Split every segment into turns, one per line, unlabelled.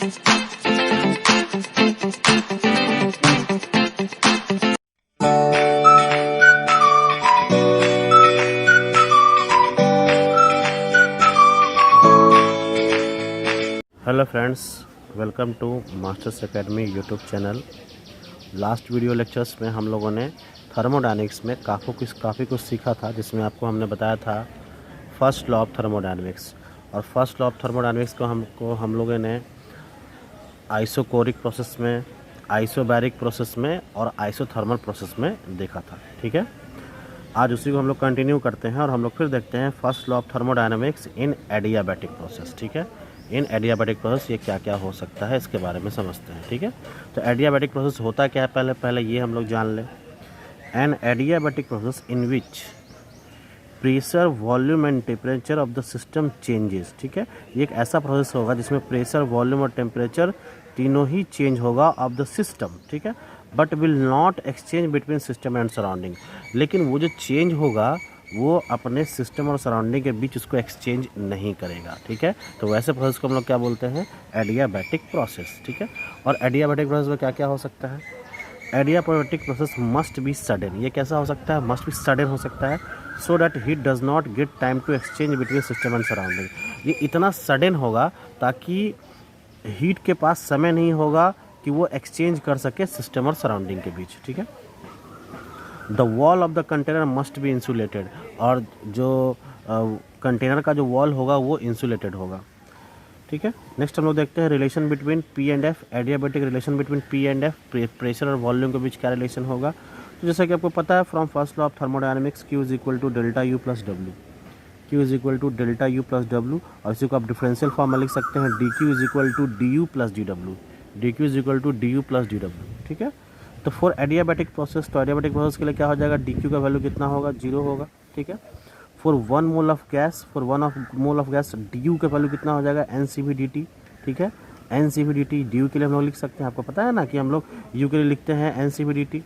Hello friends, welcome to Masters Academy YouTube channel. Last video lectures में हम लोगों ने थर्मोडायनेमिक्स में काफ़ी कुछ सीखा था, जिसमें आपको हमने बताया था फर्स्ट लॉ ऑफ थर्मोडायनेमिक्स। और फर्स्ट लॉ ऑफ थर्मोडायनेमिक्स को हम लोगों ने आइसोकोरिक प्रोसेस में, आइसोबैरिक प्रोसेस में और आइसोथर्मल प्रोसेस में देखा था। ठीक है, आज उसी को हम लोग कंटिन्यू करते हैं और हम लोग फिर देखते हैं first law of thermodynamics in adiabatic process. ठीक है, इन एडियाबैटिक प्रोसेस ये क्या क्या हो सकता है इसके बारे में समझते हैं। ठीक है, तो एडियाबैटिक प्रोसेस होता क्या है, पहले ये हम लोग जान लें। An adiabatic process in which pressure, volume and temperature of the system changes. ठीक है, ये एक ऐसा प्रोसेस होगा जिसमें प्रेशर, वॉल्यूम और टेम्परेचर तीनों ही चेंज होगा ऑफ द सिस्टम। ठीक है, but will not exchange between system and surrounding. लेकिन वो जो चेंज होगा वो अपने सिस्टम और सराउंडिंग के बीच उसको एक्सचेंज नहीं करेगा। ठीक है, तो वैसे प्रोसेस को हम लोग क्या बोलते हैं, एडियाबैटिक प्रोसेस। ठीक है, और एडियाबैटिक प्रोसेस में क्या क्या हो सकता है, adiabatic process must be sudden. ये कैसा हो सकता है, मस्ट बी सडन हो सकता है, so that heat does not get time to exchange between system and surrounding. ये इतना सडन होगा ताकि हीट के पास समय नहीं होगा कि वो एक्सचेंज कर सके सिस्टम और सराउंडिंग के बीच। ठीक है, the wall of the container must be insulated, और जो कंटेनर का जो वॉल होगा वो इंसुलेटेड होगा। ठीक है, नेक्स्ट हम लोग देखते हैं relation between P and F. Adiabatic relation between P and F, pressure और वॉल्यूम के बीच क्या रिलेशन होगा। तो जैसा कि आपको पता है from first law of thermodynamics, Q is equal to delta U plus W. Q is equal to delta U plus W, और इसी को आप डिफरेंशियल फॉर्म में लिख सकते हैं D Q is equal to D U plus D W. D Q is equal to D U plus D W. ठीक है, तो फॉर एडियाबैटिक प्रोसेस, तो एडियाबैटिक प्रोसेस के लिए क्या हो जाएगा, डी क्यू का वैल्यू कितना होगा, 0 होगा। ठीक है, for 1 mole of gas, for 1 mole of gas D U का वैल्यू कितना हो जाएगा, N C V D T. ठीक है, N C V D T D U के लिए हम लोग लिख सकते हैं, आपको पता है ना कि हम लोग यू के लिए लिखते हैं N C V D T,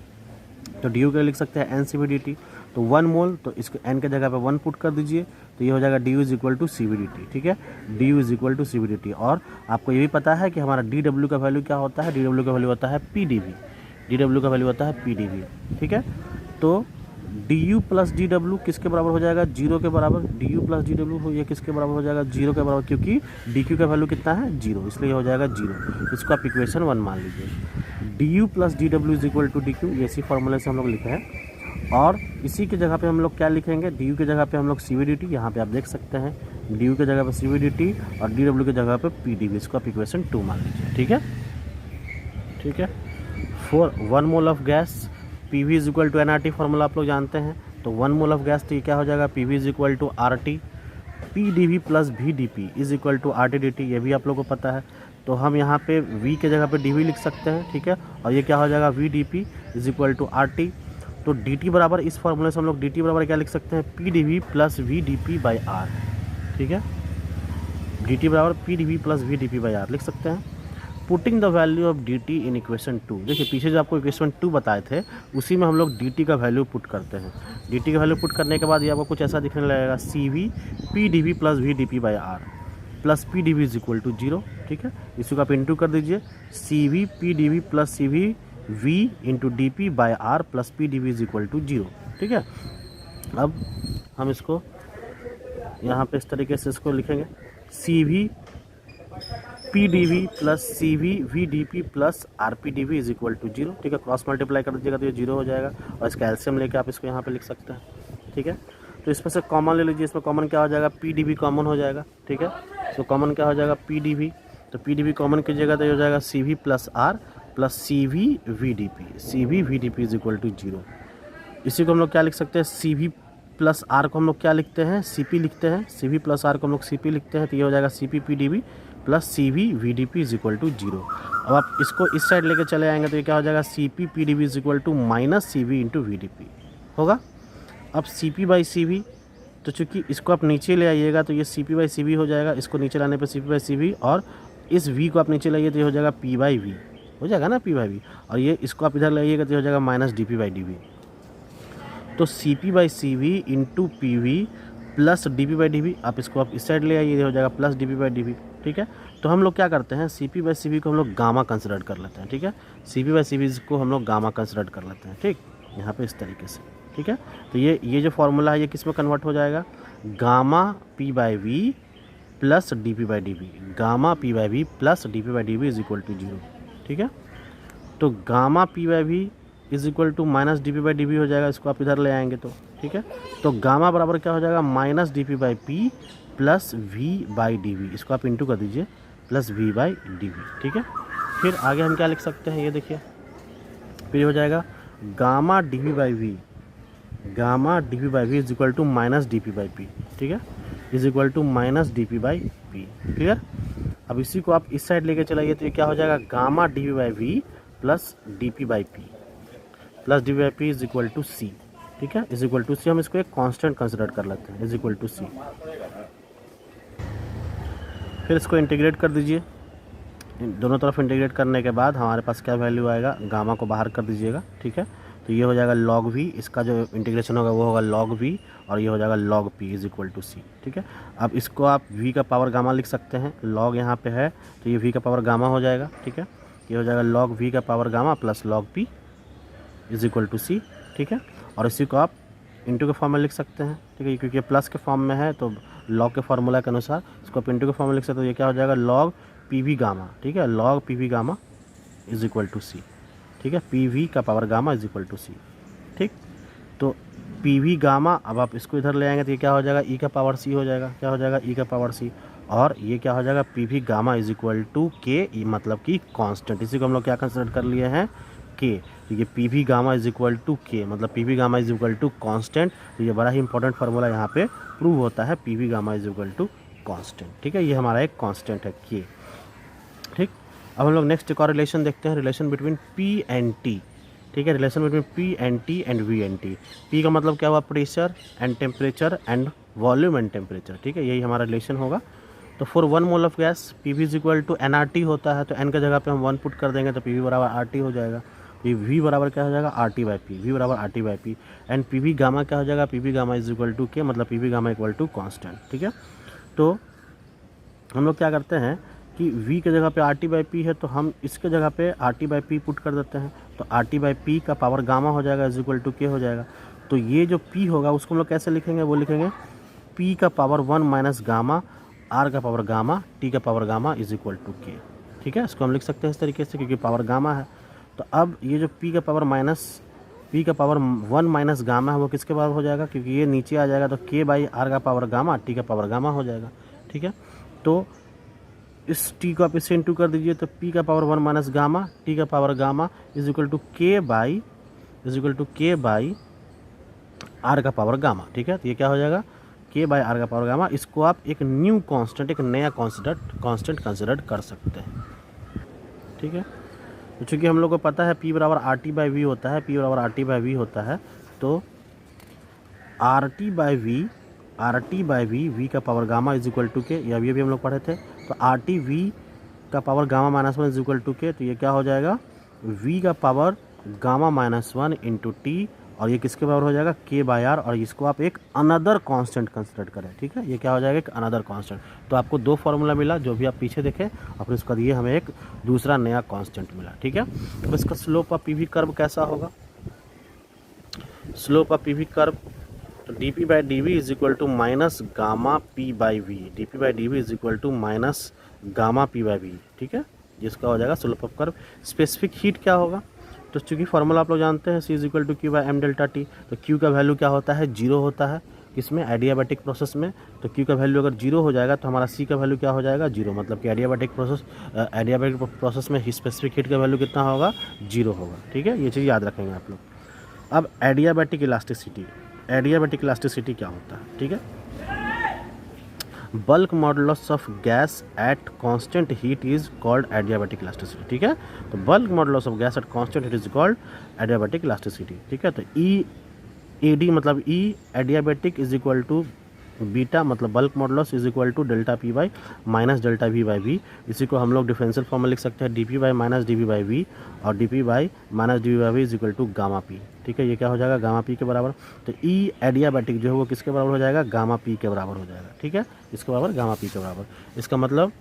तो डी यू के लिए लिख सकते हैं N C V D T. तो 1 मोल, तो इसको एन के जगह पे 1 पुट कर दीजिए, तो ये हो जाएगा D U is equal to C V D T. ठीक है, D U is equal to C V D T. और आपको ये भी पता है कि हमारा डी डब्ल्यू का वैल्यू क्या होता है, डी डब्ल्यू का वैल्यू होता है P D V. D W का वैल्यू होता है पी डी वी। ठीक है, तो D U plus D W किसके बराबर हो जाएगा, 0 के बराबर। D U plus D W ये किसके बराबर हो जाएगा, 0 के बराबर, क्योंकि डी क्यू का वैल्यू कितना है, 0, इसलिए हो जाएगा 0। इसको आप इक्वेशन 1 मान लीजिए। D U plus D W is equal to D Q, ये इसी फॉर्मूले से हम लोग लिखे हैं। और इसी की जगह पे हम लोग क्या लिखेंगे, डी यू की जगह पे हम लोग सी वी डी टी, यहाँ पे आप देख सकते हैं डी यू की जगह पे सी वी डी टी और डी डब्ल्यू की जगह पे पी डी वी, इसको आप इक्वेशन 2 मान लीजिए। ठीक है, ठीक है, for 1 mole of gas P V is equal to N R T, formula आप लोग जानते हैं। तो 1 मोल ऑफ गैस तो ये क्या हो जाएगा, P V is equal to R T, P D V plus V D P is equal to R T D T, ये भी आप लोग को पता है। तो हम यहाँ पे v के जगह पे डी वी लिख सकते हैं। ठीक है, और ये क्या हो जाएगा, V D P is equal to R T. तो डी टी बराबर, इस फॉर्मूले से हम लोग डी टी बराबर क्या लिख सकते हैं, P D V plus V D P by R. ठीक है, डी टी बराबर P D V plus V D P by R लिख सकते हैं। Putting the value of D T in equation 2, देखिए पीछे जो आपको इक्वेशन 2 बताए थे उसी में हम लोग डी टी का वैल्यू पुट करते हैं। डी टी का वैल्यू पुट करने के बाद ये आपको कुछ ऐसा दिखने लगेगा, C V P D V plus V D P by R plus P D V is equal to 0। ठीक है, इसको आप इंटू कर दीजिए, C V P D V plus C V V into D P by R plus P D V is equal to 0। ठीक है, अब हम इसको यहाँ पे इस तरीके से इसको लिखेंगे, C V P D V plus C V V D P plus R P D V is equal to 0। ठीक है, क्रॉस मल्टीप्लाई कर दीजिएगा तो ये 0 हो जाएगा, और इसका एलसीएम लेके आप इसको यहाँ पे लिख सकते हैं। ठीक है, तो इसमें से कॉमन ले लीजिए, इसमें कॉमन क्या हो जाएगा, पी डी वी कॉमन हो जाएगा। ठीक है, तो कॉमन क्या हो जाएगा, पी डी वी, तो पी डी वी कॉमन कीजिएगा तो ये हो जाएगा C V plus R plus C V V D P, C V V D P is equal to 0। इसी को हम लोग क्या लिख सकते हैं, सी वी प्लस आर को हम लोग क्या लिखते हैं, सी पी लिखते हैं, सी वी प्लस आर को हम लोग सी पी लिखते हैं, तो ये हो जाएगा C P P D V plus C V V D P is equal to 0। अब आप इसको इस साइड लेके चले आएंगे तो ये क्या हो जाएगा, C P P D V is equal to minus C V into V D P होगा। अब C P by C V, तो चूँकि इसको आप नीचे ले आइएगा तो ये C P by C V हो जाएगा, इसको नीचे लाने पर C P by C V, और इस वी को आप नीचे लाइए तो ये हो जाएगा पी बाई वी हो जाएगा ना, पी बाई वी, और ये इसको आप इधर लाइएगा तो ये हो जाएगा minus D P by D V. तो C P by C V into P V plus dp/dv, आप इसको आप इस साइड ले आइए, ये हो जाएगा प्लस dp/dv। ठीक है, तो हम लोग क्या करते हैं, Cp/Cv को हम लोग गामा कंसिडर कर लेते हैं। ठीक है, Cp/Cv को हम लोग गामा कंसिडर कर लेते हैं। ठीक, यहाँ पे इस तरीके से। ठीक है, तो ये जो फॉर्मूला है ये किस में कन्वर्ट हो जाएगा, gamma p/v plus dp/dv, gamma p/v plus dp/dv is equal to 0। ठीक है, तो gamma p/v is equal to minus dp/dv हो जाएगा, इसको आप इधर ले आएंगे तो। ठीक है, तो गामा बराबर क्या हो जाएगा, माइनस dp/p प्लस v/dv, इसको आप इंटू कर दीजिए, प्लस v/dv। ठीक है, फिर आगे हम क्या लिख सकते हैं, ये देखिए, फिर हो जाएगा gamma dv/v, gamma dp/v is equal to minus dp/p। ठीक है, is equal to minus dp/p। Clear, अब इसी को आप इस साइड लेके चलाइए तो ये क्या हो जाएगा, गामा dp/v प्लस dp/p प्लस dp/p is equal to c। ठीक है, इज इक्वल टू c, हम इसको एक कांस्टेंट कंसिडर कर लेते हैं, इज इक्वल टू c। फिर इसको इंटीग्रेट कर दीजिए, दोनों तरफ इंटीग्रेट करने के बाद हमारे पास क्या वैल्यू आएगा, गामा को बाहर कर दीजिएगा। ठीक है, तो ये हो जाएगा log v, इसका जो इंटीग्रेशन होगा वो होगा log v, और ये हो जाएगा log p is equal to c। ठीक है, अब इसको आप v का पावर गामा लिख सकते हैं, log यहाँ पे है तो ये v का पावर गामा हो जाएगा। ठीक है, ये हो जाएगा log v का power gamma plus log p is equal to c। ठीक है, और इसी को आप इंटू के फॉर्म में लिख सकते हैं। ठीक है, क्योंकि ये प्लस के फॉर्म में है तो log के फार्मूला के अनुसार इसको आप इंटू के फॉर्म में लिख सकते हो, ये क्या हो जाएगा, log pv गामा। ठीक है, log pv gamma is equal to c। ठीक है, pv का power gamma is equal to c। ठीक, तो pv गामा, अब आप इसको इधर ले आएंगे तो ये क्या हो जाएगा, e का पावर c हो जाएगा, क्या हो जाएगा, e का पावर c, और ये क्या हो जाएगा, pv gamma is equal to k, मतलब कि कांस्टेंट, इसी को हम लोग क्या कंसिडर कर लिए हैं, k। तो ये pv gamma is equal to k, मतलब pv gamma is equal to constant. तो ये बड़ा ही इंपॉर्टेंट फार्मूला यहाँ पे प्रूव होता है, pv gamma is equal to constant. ठीक है, ये हमारा एक कांस्टेंट है k। ठीक, अब हम लोग नेक्स्ट एक और रिलेशन देखते हैं, relation between P and T। ठीक है, relation between P and T and V and T। P का मतलब क्या हुआ, pressure and temperature and volume and temperature. ठीक है, यही हमारा रिलेशन होगा। तो for 1 mole of gas PV is equal to nRT होता है, तो n का जगह पे हम 1 पुट कर देंगे तो PV बराबर RT हो जाएगा। V बराबर क्या हो जाएगा, RT/P, V बराबर RT/P, एंड PV गामा क्या हो जाएगा, PV gamma is equal to K, मतलब PV gamma equal to constant. ठीक है, तो हम लोग क्या करते हैं कि V के जगह पे RT/P है तो हम इसके जगह पे RT/P पुट कर देते हैं, तो RT/P का पावर गामा हो जाएगा इज इक्वल टू K हो जाएगा। तो ये जो P होगा उसको हम लोग कैसे लिखेंगे, वो लिखेंगे P का पावर 1 माइनस गामा, R का पावर गामा, T का power gamma is equal to K। ठीक है, इसको हम लिख सकते हैं इस तरीके से, क्योंकि पावर गामा है। तो अब ये जो P का पावर 1 माइनस गामा है वो किसके बराबर हो जाएगा, क्योंकि ये नीचे आ जाएगा तो K/R का पावर गामा, T का पावर गामा हो जाएगा। ठीक है, तो इस T को आप इससे इंटू कर दीजिए, तो P का पावर 1 माइनस गामा, T का power gamma is equal to K/R का पावर गामा। ठीक है, तो ये क्या हो जाएगा, K/R का पावर गामा। इसको आप एक न्यू कांस्टेंट, एक नया कांस्टेंट कंसिडर कर सकते हैं। ठीक है, तो चूँकि हम लोग को पता है P बराबर RT/V होता है, P बराबर RT/V होता है, तो RT/V V का power gamma is equal to K, ये भी हम लोग पढ़े थे। तो RT/V का power gamma -1 is equal to K, तो ये क्या हो जाएगा, V का पावर गामा -1 इंटू T, और ये किसके बराबर हो जाएगा, K/R, और इसको आप एक अनदर कांस्टेंट कंसिडर करें। ठीक है, ये क्या हो जाएगा, एक अनदर कांस्टेंट। तो आपको 2 फार्मूला मिला, जो भी आप पीछे देखें, और फिर उसका दिए हमें एक दूसरा नया कांस्टेंट मिला। ठीक है, अब इसका स्लोप ऑफ PV कर्व कैसा होगा, स्लोप ऑफ PV कर्व, तो dp/dv is equal to minus gamma p/v, dp/dv is equal to minus gamma p/v। ठीक है, जिसका हो जाएगा slope of curve. Specific heat क्या होगा, तो चूँकि फार्मूला आप लोग जानते हैं, C is equal to Q/m delta T, तो Q का वैल्यू क्या होता है, 0 होता है, किसमें, एडियाबैटिक प्रोसेस में। तो Q का वैल्यू अगर 0 हो जाएगा तो हमारा C का वैल्यू क्या हो जाएगा, 0, मतलब कि एडियाबैटिक प्रोसेस में स्पेसिफिक हीट का वैल्यू कितना होगा, 0 होगा। ठीक है, ये चीज़ याद रखेंगे आप लोग। अब एडियाबैटिक इलास्टिसिटी क्या होता है। ठीक है, bulk modulus of gas at constant heat is called adiabatic elasticity. ठीक है, तो bulk modulus of gas at constant heat is called adiabatic elasticity. ठीक है, तो EAD मतलब E adiabatic is equal to beta मतलब bulk modulus is equal to delta P by minus delta V by V. इसी को हम लोग differential form में लिख सकते हैं D P by minus D V by V, और D P by minus D V by V is equal to gamma P. ठीक है, ये क्या हो जाएगा, गामा पी के बराबर। तो ई एडियाबैटिक जो है वो किसके बराबर हो जाएगा, गामा पी के बराबर हो जाएगा। ठीक है, इसके बराबर गामा पी के बराबर। इसका मतलब,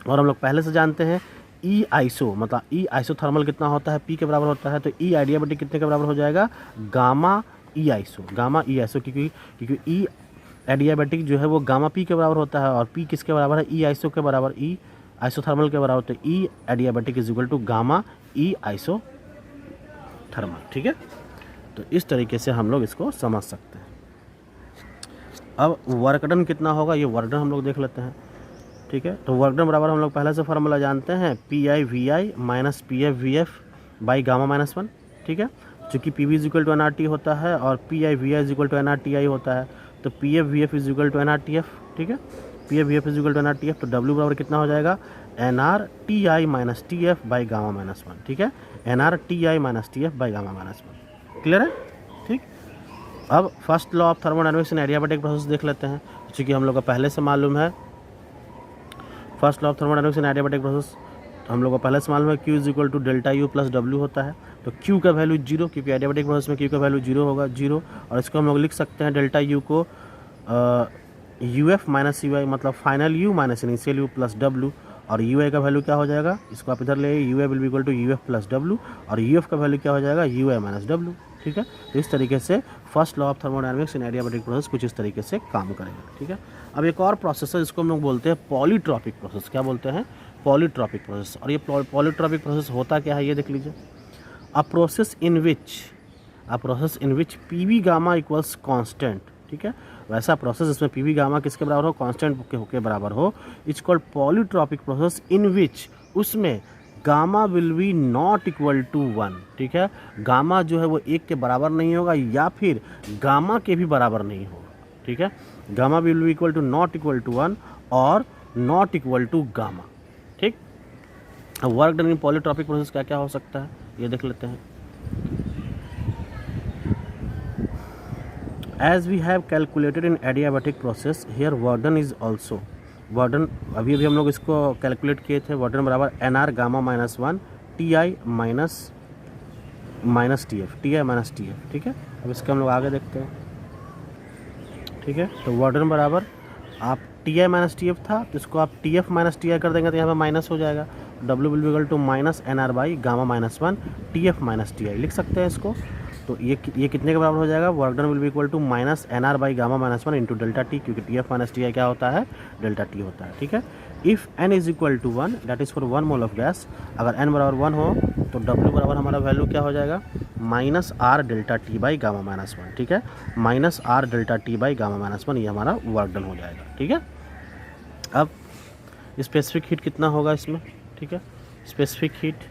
और हम लोग पहले से जानते हैं ई आइसो मतलब ई आइसोथर्मल कितना होता है, पी के बराबर होता है। तो ई एडियाबैटिक कितने के बराबर हो जाएगा, गामा ई आइसो, गामा ई आइसो, क्योंकि ई एडियाबैटिक जो है वो गामा पी के बराबर होता है, और पी किसके बराबर है, ई आइसो के बराबर, ई आइसोथर्मल के बराबर। तो E adiabatic is equal to gamma E isothermal. ठीक है, तो इस तरीके से हम लोग इसको समझ सकते हैं। अब वर्क डन कितना होगा, ये वर्क डन हम लोग देख लेते हैं। ठीक है, तो वर्क डन बराबर हम लोग पहले से फार्मूला जानते हैं, P I V I minus P F V F by gamma minus one. ठीक है, चूँकि P V is equal to N R T होता है और P I V I is equal to N R T I होता है, तो P F V F is equal to N R T F. ठीक है, P F V F is equal to N R T F. तो W बराबर कितना हो जाएगा, N R T I minus T F by gamma minus one. ठीक है, N R T I minus T F by gamma minus one. Clear है। ठीक, अब first law of thermodynamics in adiabatic process देख लेते हैं, क्योंकि हम लोग को पहले से मालूम है। First law of thermodynamics in adiabatic process हम लोग को पहले से मालूम है, Q is equal to delta U plus W होता है। तो Q का वैल्यू जीरो, क्योंकि एडियाबैटिक प्रोसेस में Q का वैल्यू जीरो होगा, जीरो। और इसको हम लोग लिख सकते हैं डेल्टा यू को U F minus U I मतलब final U minus initial U plus W. और यू आई का वैल्यू क्या हो जाएगा, इसको आप इधर ले, U I will be equal to U F plus W, और यू एफ का वैल्यू क्या हो जाएगा, यू आई माइनस डब्ल्यू। ठीक है, तो इस तरीके से first law of thermodynamics in adiabatic process कुछ इस तरीके से काम करेगा। ठीक है, अब एक और प्रोसेस है जिसको हम लोग बोलते हैं पॉलीट्रॉपिक प्रोसेस। क्या बोलते हैं, पॉलीट्रॉपिक प्रोसेस। और ये पॉलीट्रॉपिक प्रोसेस होता क्या है, ये देख लीजिए। अ process in which P V gamma equals constant. ठीक है, वैसा प्रोसेस जिसमें पी वी गामा किसके बराबर हो, कांस्टेंट के बराबर हो, it's called polytropic process in which उसमें gamma will be not equal to one. ठीक है, गामा जो है वो एक के बराबर नहीं होगा या फिर गामा के भी बराबर नहीं होगा। ठीक है, gamma will be equal to not equal to one और नॉट इक्वल टू गामा। ठीक, work done in polytropic process क्या क्या हो सकता है, ये देख लेते हैं। As we have calculated in adiabatic process, here work done is also work done अभी हम लोग इसको कैलकुलेट किए थे। वर्क डन बराबर N R gamma minus one T I minus T F, T I minus T F. ठीक है, अब इसके हम लोग आगे देखते हैं। ठीक है, तो वर्क डन बराबर आप T I minus T F था, तो इसको आप T F minus T I कर देंगे तो यहाँ पर माइनस हो जाएगा। W will be equal to minus N R by gamma minus one T F minus T I लिख सकते हैं इसको। तो ये कितने के बराबर हो जाएगा, work done will be equal to minus N R by gamma minus one into delta T, क्योंकि T F minus T I क्या होता है, डेल्टा टी होता है। ठीक है, if N is equal to one that is for one mole of gas, अगर N बराबर वन हो तो डब्ल्यू बराबर हमारा वैल्यू क्या हो जाएगा, minus R delta T by gamma minus one. ठीक है, minus R delta T by gamma minus one, ये हमारा वर्क डन हो जाएगा। ठीक है, अब स्पेसिफिक हीट कितना होगा इसमें। ठीक है, specific heat,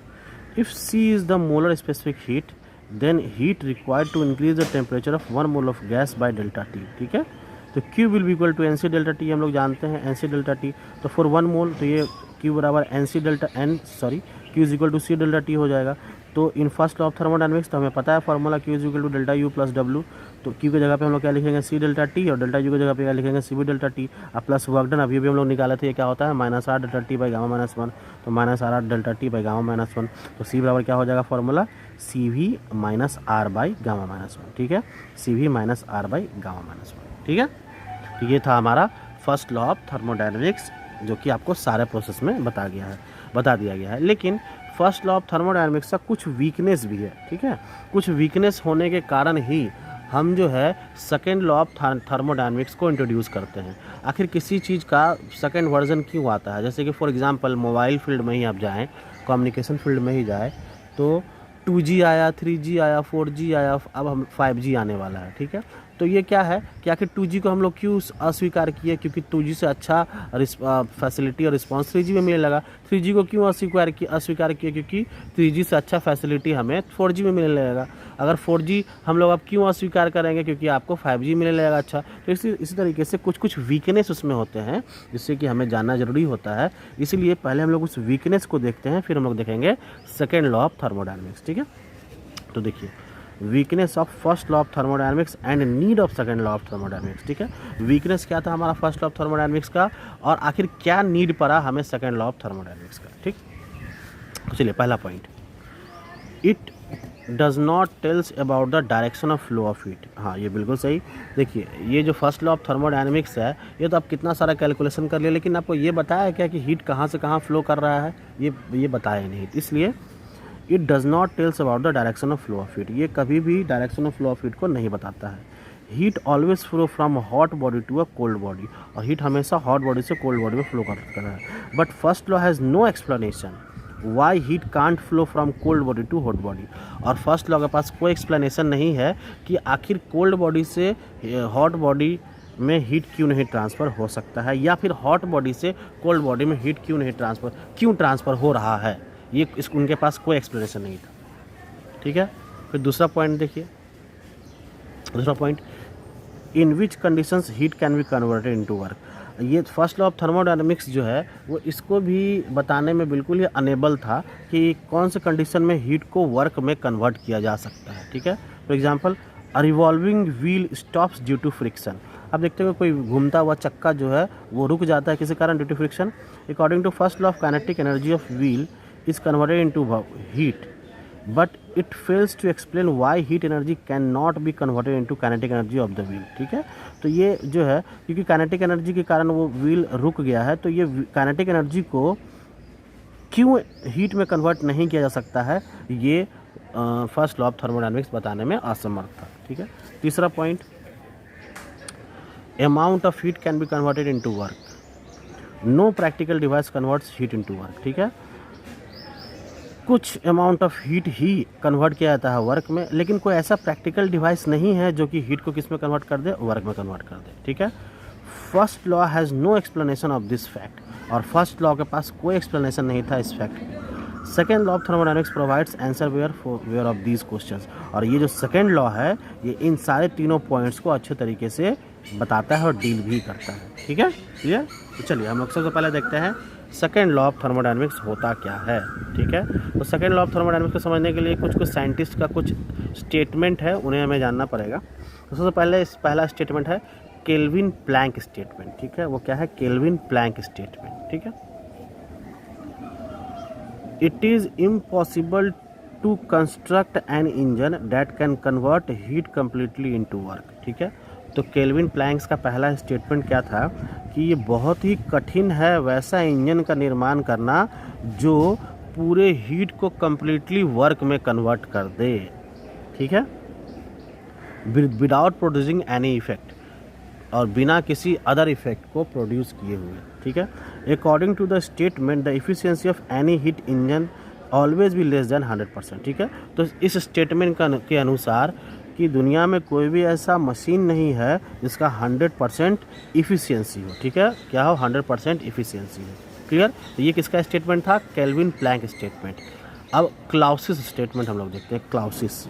if C is the molar specific heat then heat required to increase the temperature of 1 mole of gas by delta T। ठीक है, तो Q will be equal to NC delta T हम लोग जानते हैं, NC delta T। तो for 1 mole तो ये Q बराबर Q is equal to C delta T हो जाएगा। तो in first law of thermodynamics तो हमें पता है formula Q is equal to delta U plus W। तो Q की जगह पे हम लोग क्या लिखेंगे, C डेल्टा T, और डेल्टा U की जगह पे क्या लिखेंगे, CB डेल्टा T। अब प्लस वर्क डन अभी भी हम लोग निकाले थे, ये क्या होता है, minus R delta T by gamma minus one. तो minus R delta T by gamma minus one, तो C बराबर क्या हो जाएगा formula, CV minus R by gamma minus one. ठीक है, CV minus R by gamma minus one. ठीक है, तो ये था हमारा फर्स्ट लॉ ऑफ थर्मोडायनेमिक्स, जो कि आपको सारे प्रोसेस में बता दिया गया है। लेकिन फर्स्ट लॉ ऑफ थर्मोडायनेमिक्स का कुछ वीकनेस भी है। ठीक है, कुछ वीकनेस होने के कारण ही हम जो है सेकेंड लॉ ऑफ थर्मोडायनेमिक्स को इंट्रोड्यूस करते हैं। आखिर किसी चीज़ का सेकेंड वर्जन क्यों आता है, जैसे कि फॉर एग्जांपल मोबाइल फील्ड में ही आप जाएं, कम्युनिकेशन फील्ड में ही जाए, तो 2G आया, 3G आया, 4G आया, अब हम 5G आने वाला है। ठीक है, तो ये क्या है कि आखिर 2G को हम लोग क्यों अस्वीकार किए, क्योंकि 2G से अच्छा फैसिलिटी और रिस्पांस 3G में मिलने लगा। 3G को क्यों अस्वीकार किए, क्योंकि 3G से अच्छा फैसिलिटी हमें 4G में मिलने लगेगा। अगर 4G हम लोग अब क्यों अस्वीकार करेंगे, क्योंकि आपको 5G मिलने लगेगा अच्छा। तो इसी तरीके से कुछ वीकनेस उसमें होते हैं, जिससे कि हमें जानना ज़रूरी होता है। इसीलिए पहले हम लोग उस वीकनेस को देखते हैं, फिर हम लोग देखेंगे सेकेंड लॉ ऑफ थर्मोडायनेमिक्स। ठीक है, तो देखिए weakness of first law of thermodynamics and need of second law of thermodynamics. ठीक है, वीकनेस क्या था हमारा फर्स्ट लॉ ऑफ थर्मोडायनेमिक्स का, और आखिर क्या नीड पड़ा हमें सेकंड लॉ ऑफ थर्मोडायनेमिक्स का। ठीक, तो चलिए पहला point, it does not tells about the direction of flow of heat. हाँ, ये बिल्कुल सही। देखिए, ये जो फर्स्ट लॉ ऑफ थर्मोडायनेमिक्स है, ये तो आप कितना सारा कैलकुलेशन कर लिया, लेकिन आपको ये बताया क्या कि हीट कहाँ से कहाँ फ्लो कर रहा है, ये बताया नहीं। इसलिए it does not tells about the direction of flow of heat, ये कभी भी direction of flow of heat को नहीं बताता है। Heat always flow from hot body to a cold body, और हीट हमेशा हॉट बॉडी से कोल्ड बॉडी में फ्लो कर रहा है। But first law has no explanation why heat can't flow from cold body to hot body, और first law के पास कोई एक्सप्लेनेशन नहीं है कि आखिर कोल्ड बॉडी से हॉट बॉडी में हीट क्यों नहीं ट्रांसफ़र हो सकता है, या फिर हॉट बॉडी से कोल्ड बॉडी में हीट क्यों नहीं ट्रांसफ़र हो रहा है। ये उनके पास कोई एक्सप्लेनेशन नहीं था। ठीक है, फिर दूसरा पॉइंट देखिए, दूसरा point, in which conditions heat can be converted into work. ये फर्स्ट लॉ ऑफ थर्मोडायनेमिक्स जो है वो इसको भी बताने में बिल्कुल ही अनेबल था कि कौन से कंडीशन में हीट को वर्क में कन्वर्ट किया जा सकता है। ठीक है, for example, a revolving wheel stops due to friction. अब देखते हो कोई घूमता हुआ चक्का जो है वो रुक जाता है किसी कारण due to friction. According to first law of kinetic energy of wheel is converted into heat, but it fails to explain why heat energy cannot be converted into kinetic energy of the wheel। ठीक है, तो ये जो है क्योंकि kinetic energy के कारण वो व्हील रुक गया है, तो ये काइनेटिक एनर्जी को क्यों हीट में कन्वर्ट नहीं किया जा सकता है, ये फर्स्ट लॉ ऑफ थर्मोडायनेमिक्स बताने में असमर्थ था। ठीक है, तीसरा point, amount of heat can be converted into work, no practical device converts heat into work. ठीक है, कुछ अमाउंट ऑफ हीट ही कन्वर्ट किया जाता है वर्क में, लेकिन कोई ऐसा प्रैक्टिकल डिवाइस नहीं है जो कि हीट को किस में कन्वर्ट कर दे, वर्क में कन्वर्ट कर दे। ठीक है, first law has no explanation of this fact, और फर्स्ट लॉ के पास कोई एक्सप्लेनेशन नहीं था इस fact. Second law of thermodynamics provides answer where of these questions, और ये जो सेकेंड लॉ है ये इन सारे तीनों पॉइंट्स को अच्छे तरीके से बताता है और डील भी करता है। ठीक है, क्लियर? तो चलिए हम लोग सबसे पहले देखते हैं सेकेंड लॉ ऑफ थर्मोडायनेमिक्स होता क्या है। ठीक है, तो सेकेंड लॉ ऑफ थर्मोडायनेमिक्स को समझने के लिए कुछ साइंटिस्ट का कुछ स्टेटमेंट है, उन्हें हमें जानना पड़ेगा। तो सबसे पहले पहला स्टेटमेंट है केल्विन प्लैंक स्टेटमेंट। ठीक है, वो क्या है, केल्विन प्लैंक स्टेटमेंट। ठीक है, it is impossible to construct an engine that can convert heat completely into work. ठीक है, तो केल्विन प्लैंक्स का पहला स्टेटमेंट क्या था कि ये बहुत ही कठिन है वैसा इंजन का निर्माण करना जो पूरे हीट को कम्प्लीटली वर्क में कन्वर्ट कर दे। ठीक है, विदाउट प्रोड्यूसिंग एनी इफेक्ट, और बिना किसी अदर इफेक्ट को प्रोड्यूस किए हुए। ठीक है, according to the statement the efficiency of any heat engine always भी लेस देन 100%। ठीक है, तो इस स्टेटमेंट के अनुसार कि दुनिया में कोई भी ऐसा मशीन नहीं है जिसका 100% इफ़िशियंसी हो। ठीक है, क्या हो, 100% इफ़िशियंसी हो। क्लियर? तो ये किसका स्टेटमेंट था, केल्विन प्लैंक स्टेटमेंट। अब क्लाउसिस स्टेटमेंट हम लोग देखते हैं। Clausius,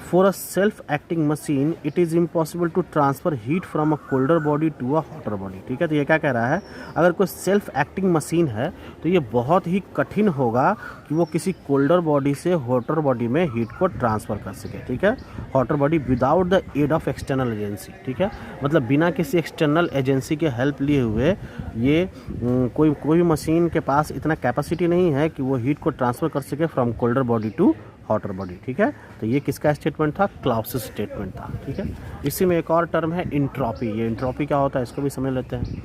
for a self acting machine it is impossible to transfer heat from a colder body to a hotter body. ठीक है, तो ये क्या कह रहा है, अगर कोई सेल्फ एक्टिंग मशीन है तो ये बहुत ही कठिन होगा कि वो किसी कोल्डर बॉडी से हॉटर बॉडी में हीट को ट्रांसफ़र कर सके। ठीक है, hotter body without the aid of external agency. ठीक है, मतलब बिना किसी एक्सटर्नल एजेंसी के हेल्प लिए हुए ये कोई मशीन के पास इतना कैपेसिटी नहीं है कि वो हीट को ट्रांसफ़र कर सके from colder body to hotter body. ठीक है, तो ये किसका स्टेटमेंट था, क्लाउसिस स्टेटमेंट था। ठीक है, इसी में एक और टर्म है इंट्रॉपी। ये इंट्रॉपी क्या होता है इसको भी समझ लेते हैं।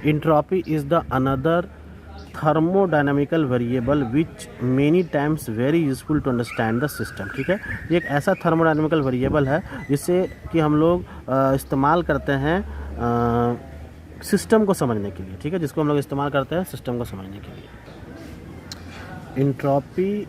Entropy is the another thermodynamical variable which many times very useful to understand the system. ठीक है, ये एक ऐसा थर्मोडायनामिकल वेरिएबल है जिससे कि हम लोग इस्तेमाल करते हैं सिस्टम को समझने के लिए। ठीक है, जिसको हम लोग इस्तेमाल करते हैं सिस्टम को समझने के लिए। Entropy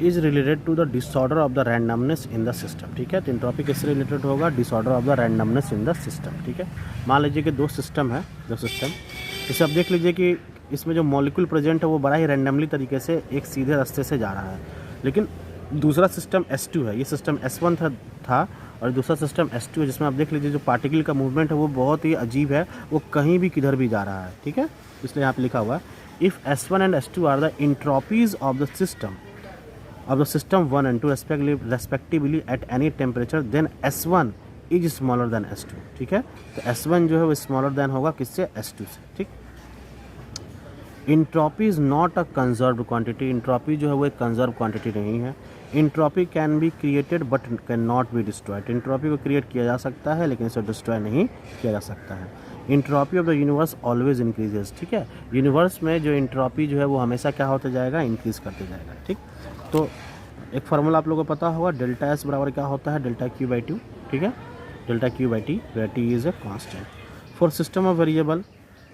is related to the disorder of the randomness in the system. ठीक है, तो इंट्रॉपी किससे रिलेटेड होगा, disorder of the randomness in the system. ठीक है, मान लीजिए कि दो सिस्टम है, इसे आप देख लीजिए कि इसमें जो मॉलिक्यूल प्रेजेंट है वो बड़ा ही रैंडमली तरीके से एक सीधे रास्ते से जा रहा है, लेकिन दूसरा सिस्टम S2 है, ये सिस्टम S1 था और दूसरा सिस्टम S2 है, जिसमें आप देख लीजिए जो पार्टिकल का मूवमेंट है वो बहुत ही अजीब है, वो कहीं भी किधर भी जा रहा है। ठीक है, इसलिए यहाँ पे लिखा हुआ है if S1 and S2 are the entropies of the system of the system 1 and 2 respectively at any temperature, then S1 is smaller than S2। ठीक है, तो S1 जो है वो स्मॉलर देन होगा किससे, S2 से। ठीक, entropy is not a conserved quantity, entropy जो है वो एक कंजर्व क्वांटिटी नहीं है। Entropy can be created but can not be destroyed, entropy को क्रिएट किया जा सकता है लेकिन इसे डिस्ट्रॉय नहीं किया जा सकता है। Entropy of the universe always increases, ठीक है, यूनिवर्स में जो इंट्रॉपी जो है वो हमेशा क्या होता जाएगा, इंक्रीज करते जाएगा। ठीक, तो एक फार्मूला आप लोगों को पता होगा, डेल्टा एस बराबर क्या होता है, डेल्टा क्यू बाई टू। ठीक है, delta Q by T, where T is a constant. For system of variable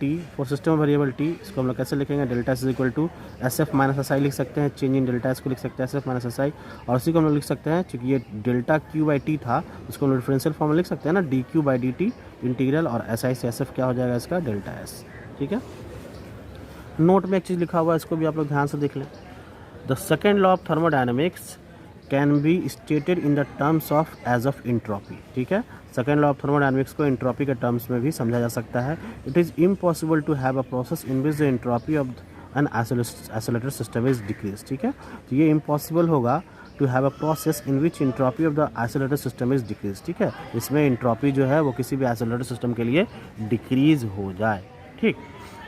T, for system of variable T, इसको हम लोग कैसे लिखेंगे, delta S is equal to S F minus S I लिख सकते हैं, चेंज इन डेल्टा एस को लिख सकते हैं एस एफ माइनस एस आई, और उसी को हम लोग लिख सकते हैं, चूँकि ये डेल्टा क्यू बाई टी था उसको हम लोग डिफरेंशियल फॉर्म में लिख सकते हैं ना, D Q by D T integral, और एस आई से एस एफ क्या हो जाएगा इसका, डेल्टा एस। ठीक है, नोट में एक चीज़ लिखा हुआ है, इसको भी आप लोग ध्यान से देख लें। The second law of thermodynamics can be stated in the terms of as of entropy. ठीक है, सेकेंड लॉ ऑफ थर्मोडायनेमिक्स को इंट्रॉपी के टर्म्स में भी समझा जा सकता है। It is impossible to have a process in which the entropy of an isolated system is decrease. ठीक है, तो ये इम्पॉसिबल होगा to have a process in which entropy of the isolated system is decrease. ठीक है, इसमें entropy जो है वो किसी भी आइसोलेटेड सिस्टम के लिए डिक्रीज हो जाए। ठीक,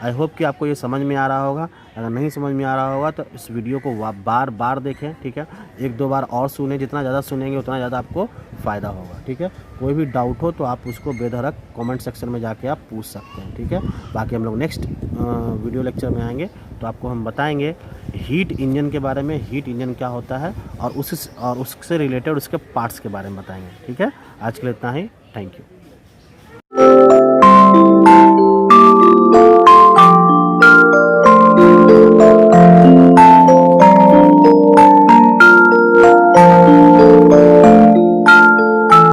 आई होप कि आपको ये समझ में आ रहा होगा। अगर नहीं समझ में आ रहा होगा तो इस वीडियो को बार बार देखें। ठीक है, एक दो बार और सुने, जितना ज़्यादा सुनेंगे उतना ज़्यादा आपको फ़ायदा होगा। ठीक है, कोई भी डाउट हो तो आप उसको बेधड़क कमेंट सेक्शन में जाके आप पूछ सकते हैं। ठीक है, बाकी हम लोग नेक्स्ट वीडियो लेक्चर में आएंगे तो आपको हम बताएंगे हीट इंजन के बारे में, हीट इंजन क्या होता है, और उससे रिलेटेड उसके पार्ट्स के बारे में बताएंगे। ठीक है, आज के लिए इतना ही, थैंक यू।